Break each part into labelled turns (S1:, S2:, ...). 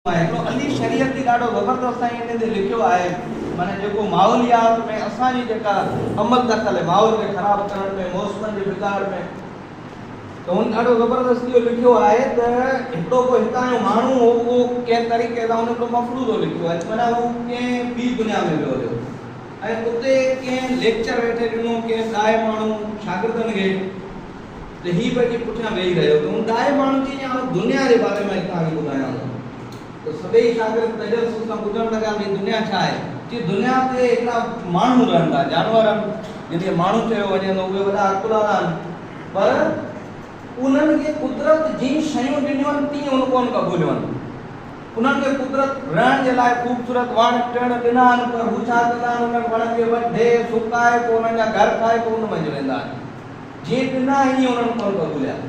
S1: अली शरीयत की ॾाढो ज़बरदस्त साईं इन ते लिखियो आहे माने जेको माहौलियात में असांजी जेका अमल दख़ल है माहौल खे ख़राब करण में मौसमनि जे बिगाड़ में तो हुन ॾाढो ज़बरदस्त इहो लिखियो आहे त हिकिड़ो को हितां जो माण्हू हो उहो कंहिं तरीक़े सां हुन हिकिड़ो मफ़रूज़ो लिखियो आहे माना हू कंहिं ॿी दुनिया में वियो हुयो ऐं उते कंहिं लेक्चर वेठे ॾिनो कंहिं ॾाहे माण्हू शागिर्दनि खे त हीअ पंहिंजे पुठियां वेही रहियो त हुन ॾाहे माण्हू चई आउं दुनिया जे बारे में तव्हांखे ॿुधायां थो तो सभई शागिर्द तजस्सुस सां ॿुधण लॻा भई दुनिया छा आहे कि दुनिया ते हिकिड़ा माण्हू रहंदा जानवर जिनखे माण्हू चयो वञे थो उहे वॾा अकुलारा आहिनि पर उन्हनि खे कुदरत जी शयूं ॾिनियूं आहिनि तीअं उन कोन क़बूलियूं आहिनि उन्हनि खे कुदरत रहण जे लाइ ख़ूबसूरत वण टिण ॾिना आहिनि पर हू छा कंदा आहिनि उन्हनि वण खे वढे सुकाए पोइ उन्हनि जा घर ठाहे पोइ उन में वेंदा आहिनि जीअं ॾिना ईअं उन्हनि कोन क़बूलिया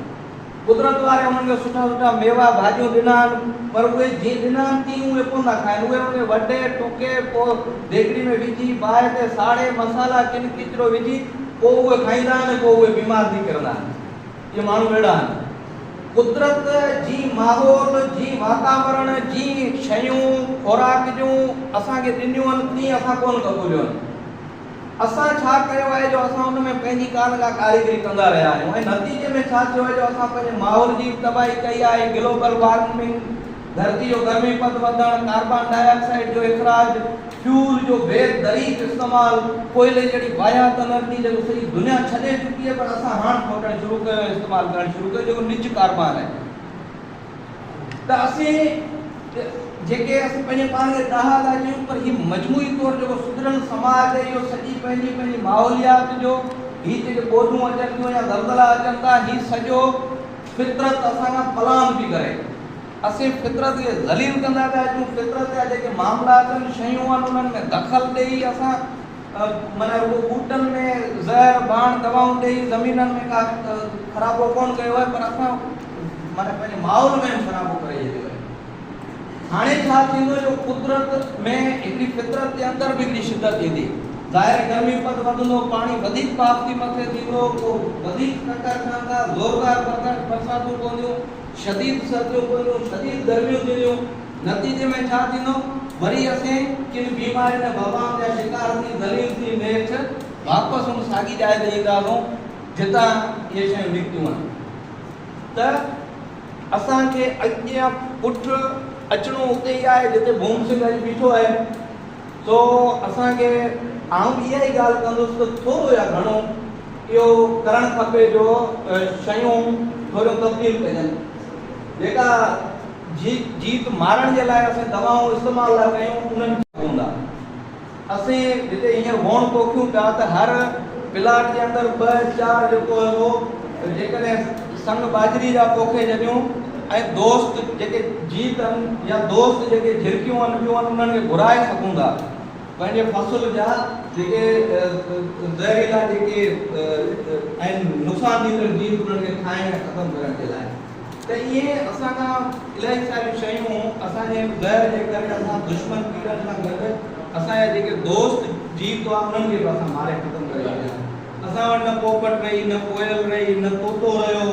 S1: कुदरत वारे उन्हनि खे सुठा सुठा मेवा भाॼियूं ॾिना आहिनि पर उहे जीअं ॾिना आहिनि तीअं उहे कोन था खाइनि उहे उन वढे टुके पोइ देगिड़ी में विझी बाहि ते साड़े मसाला किन किचिरो विझी पोइ उहे खाईंदा आहिनि पोइ उहे बीमार थी किरंदा आहिनि इहे माण्हू अहिड़ा आहिनि कुदरत जी माहौल जी वातावरण जी शयूं खुराक जूं असांखे ॾिनियूं आहिनि तीअं असां कोन क़बूलियूं आहिनि असां छा कयो आहे जो असां हुन में पंहिंजी का न का कारीगरी कंदा रहिया आहियूं ऐं नतीजे में छा थियो आहे जो असां पंहिंजे माहौल जी तबाही कई आहे ग्लोबल वार्मिंग धरती जो गर्मीपद वधण कार्बन डाइऑक्साइड जो इखराज फ्यूल जो बेदरीक इस्तेमाल कोयले जहिड़ी वाहियात एनर्जी जेको सॼी दुनिया छॾे चुकी आहे पर असां हाणे खोटणु शुरू कयो इस्तेमालु करणु शुरू कयो जेको निज कार्बन आहे त असीं जेके असीं पंहिंजे पाण खे ॾाहा था कयूं पर हीउ मजमूई तौरु जेको सुधरियल समाज आहे इहो सॼी पंहिंजी माहौलियात जो हीअ जेके ॿोॾूं अचनि थियूं या ज़लज़ला अचनि था हीउ सॼो फितरत असांखां पलान थी करे असीं फितरत खे ज़लील कंदा पिया अचूं फितरत जा जेके मामला अचनि शयूं आहिनि उन्हनि में दख़ल ॾेई असां माना रुॻो ॿूटनि में ज़हर बाण दवाऊं ॾेई ज़मीननि में का ख़राबो कोन कयो आहे पर असां माना पंहिंजे माहौल में ख़राबो करे छॾियो आहे हाणे छा थींदो जो कुदरत में हिकिड़ी फितरत जे अंदरि बि हिकिड़ी शिदत ईंदी ज़ाहिर गर्मीपद वधंदो पाणी वधीक पाप थी मथे थींदो पोइ वधीक ककर ठहंदा ज़ोरदार बरसातूं पवंदियूं शदीद सर्दियूं पवंदियूं शदीद गर्मियूं थींदियूं नतीजे में छा थींदो वरी असीं किन बीमारियुनि वबाउनि जा शिकार थी ज़लील थी नेठि वापसि हुन साॻी जाइ ते ईंदा आहियूं जितां इहे शयूं निकितियूं आहिनि त असांखे अॻियां पुठि अचणो उते ई आहे जिते भूम सिंह अॼु बीठो आहे सो असांखे आउं इहा ई ॻाल्हि कंदुसि त थोरो या घणो इहो करणु खपे जो शयूं थोरियूं तब्दील कजनि जेका जीत मारण जे लाइ असां दवाऊं इस्तेमालु था कयूं उन्हनि हूंदा असीं जिते हींअर वोण पोखियूं पिया त हर प्लाट जे अंदरि 2-4 जेको हो जेकॾहिं संग बाजरी जा पोखे छॾियूं ऐं दोस्त जेके जीत आहिनि या दोस्त जेके झिरकियूं आहिनि ॿियूं आहिनि उन्हनि खे घुराए सघूं था पंहिंजे फ़सुल जा जेके ज़हरीला जेके आहिनि नुक़सान ॾींदड़ जीत उन्हनि खे खाइण ऐं ख़तमु करण जे लाइ त इहे असांखां इलाही सारियूं शयूं असांजे ज़हर जे करे असां दुश्मन कीड़नि सां गॾु असांजा जेके दोस्त जीत आहे उन्हनि खे बि असां मारे ख़तमु करे छॾिया असां वटि न पोपट रही न कोयल रही न तोतो रहियो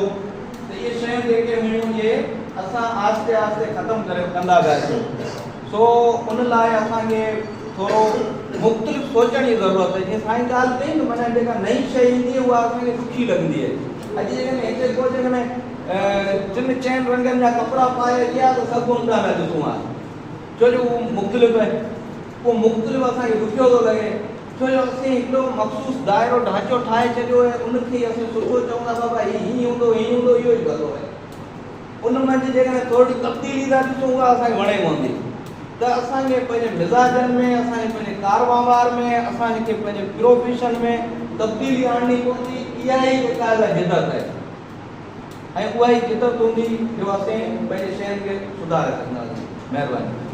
S1: त इहे शयूं जेके हुयूं इहे असां आहिस्ते आहिस्ते ख़तमु करे कंदा वियासीं सो उन लाइ असांखे थोरो मुख़्तलिफ़ सोचण जी ज़रूरत आहे जीअं साईं ॻाल्हि कई न माना जेका नई शइ ईंदी आहे उहा असांखे सुठी लॻंदी आहे अॼु जेकॾहिं हिते को जेकॾहिं चिन चइनि रंगनि जा कपिड़ा पाए अची त सभु उन ॾांहुं ॾिसूं आहे छो जो उहो मुख़्तलिफ़ आहे उहो मुख़्तलिफ़ असांखे ॾुखियो थो लॻे छो जो असीं हिकिड़ो मख़सूस दाइरो ढांचो ठाहे छॾियो आहे उनखे असीं सुठो चऊं था बाबा हीअं हूंदो इहो ई भलो आहे उन मंझि जेकॾहिं थोरी तब्दीली था ॾिसूं उहा असांखे वणे पवंदी त असांखे पंहिंजे मिज़ाजनि में असांखे पंहिंजे कारोबार में असांखे पंहिंजे प्रोफेशन में तब्दीली आणणी पवंदी इहा ई जेका हिदत आहे ऐं उहा ई जिदत हूंदी जो असीं पंहिंजे शयुनि खे सुधारे सघंदासीं महिरबानी